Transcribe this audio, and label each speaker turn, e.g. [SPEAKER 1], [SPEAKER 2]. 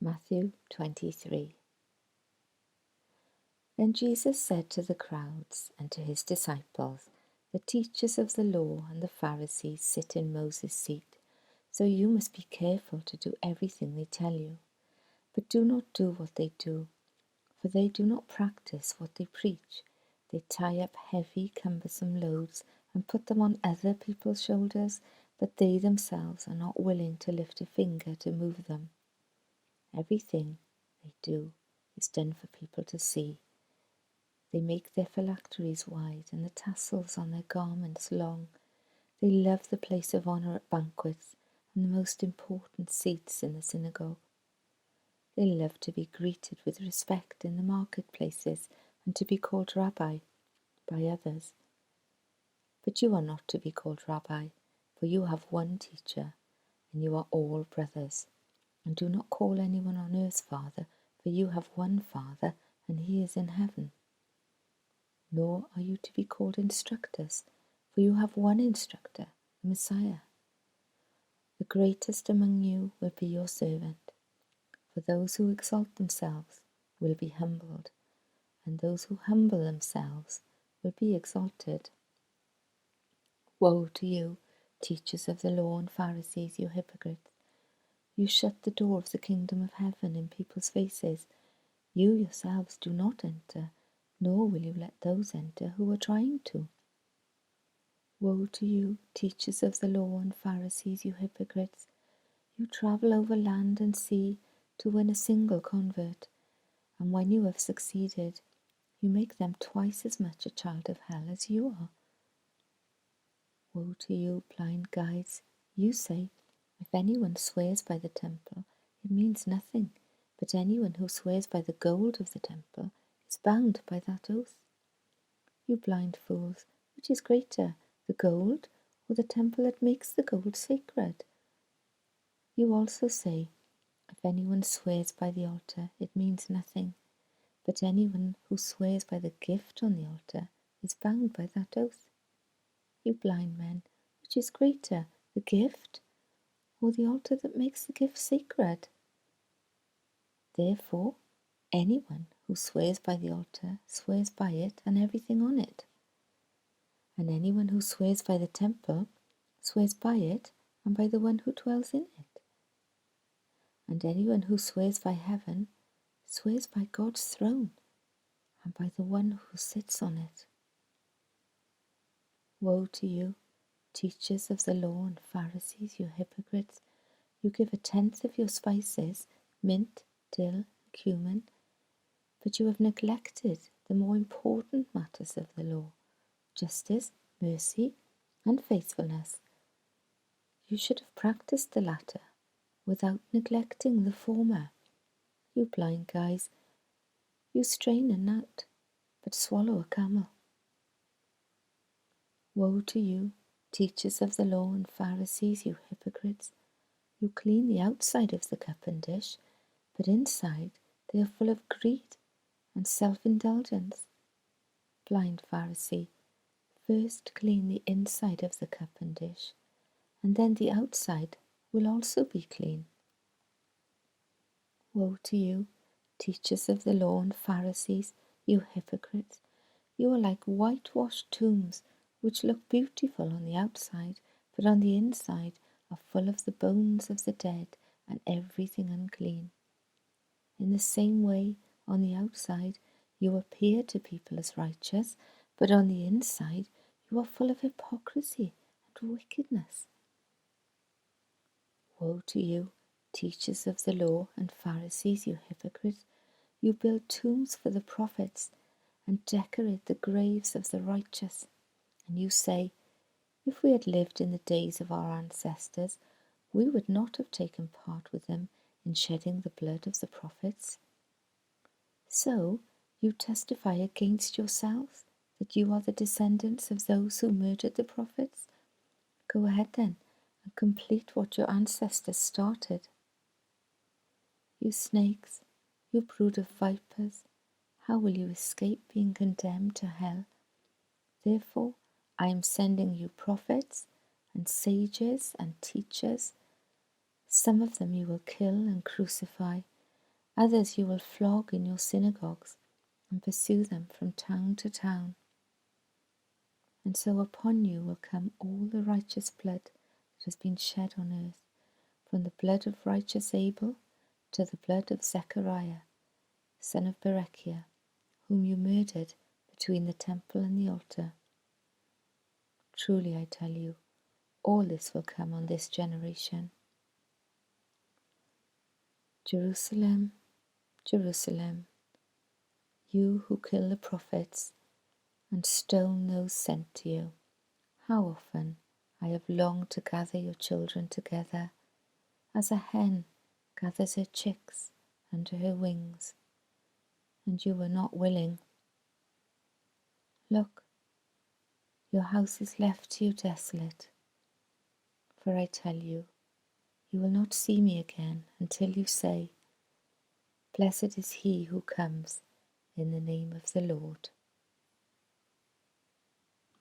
[SPEAKER 1] Matthew 23. Then Jesus said to the crowds and to his disciples, "The teachers of the law and the Pharisees sit in Moses' seat, so you must be careful to do everything they tell you. But do not do what they do, for they do not practice what they preach. They tie up heavy, cumbersome loads and put them on other people's shoulders, but they themselves are not willing to lift a finger to move them. Everything they do is done for people to see. They make their phylacteries wide and the tassels on their garments long. They love the place of honour at banquets and the most important seats in the synagogue. They love to be greeted with respect in the marketplaces and to be called Rabbi by others. But you are not to be called Rabbi, for you have one teacher, and you are all brothers. And do not call anyone on earth Father, for you have one Father, and he is in heaven. Nor are you to be called instructors, for you have one instructor, the Messiah. The greatest among you will be your servant. For those who exalt themselves will be humbled, and those who humble themselves will be exalted. Woe to you, teachers of the law and Pharisees, you hypocrites! You shut the door of the kingdom of heaven in people's faces. You yourselves do not enter, nor will you let those enter who are trying to. Woe to you, teachers of the law and Pharisees, you hypocrites! You travel over land and sea to win a single convert, and when you have succeeded, you make them twice as much a child of hell as you are. Woe to you, blind guides! You say, if anyone swears by the temple, it means nothing, but anyone who swears by the gold of the temple is bound by that oath. You blind fools, which is greater, the gold or the temple that makes the gold sacred? You also say, if anyone swears by the altar, it means nothing, but anyone who swears by the gift on the altar is bound by that oath. You blind men, which is greater, the gift or the altar that makes the gift sacred? Therefore, anyone who swears by the altar swears by it and everything on it. And anyone who swears by the temple swears by it and by the one who dwells in it. And anyone who swears by heaven swears by God's throne and by the one who sits on it. Woe to you, teachers of the law and Pharisees, you hypocrites! You give a tenth of your spices, mint, dill, and cumin, but you have neglected the more important matters of the law, justice, mercy, and faithfulness. You should have practiced the latter without neglecting the former. You blind guys, you strain a gnat, but swallow a camel. Woe to you, teachers of the law and Pharisees, you hypocrites! You clean the outside of the cup and dish, but inside they are full of greed and self-indulgence. Blind Pharisee, first clean the inside of the cup and dish, and then the outside will also be clean. Woe to you, teachers of the law and Pharisees, you hypocrites! You are like whitewashed tombs, which look beautiful on the outside, but on the inside are full of the bones of the dead and everything unclean. In the same way, on the outside, you appear to people as righteous, but on the inside, you are full of hypocrisy and wickedness. Woe to you, teachers of the law and Pharisees, you hypocrites! You build tombs for the prophets and decorate the graves of the righteous. And you say, if we had lived in the days of our ancestors, we would not have taken part with them in shedding the blood of the prophets. So you testify against yourselves that you are the descendants of those who murdered the prophets. Go ahead then and complete what your ancestors started. You snakes, you brood of vipers, how will you escape being condemned to hell? Therefore, I am sending you prophets and sages and teachers. Some of them you will kill and crucify, Others you will flog in your synagogues and pursue them from town to town. And so upon you will come all the righteous blood that has been shed on earth, from the blood of righteous Abel to the blood of Zechariah, son of Berechiah, whom you murdered between the temple and the altar. Truly I tell you, all this will come on this generation. Jerusalem, Jerusalem, you who kill the prophets and stone those sent to you, how often I have longed to gather your children together, as a hen gathers her chicks under her wings, and you were not willing. Look, your house is left to you desolate. For I tell you, you will not see me again until you say, Blessed is he who comes in the name of the Lord.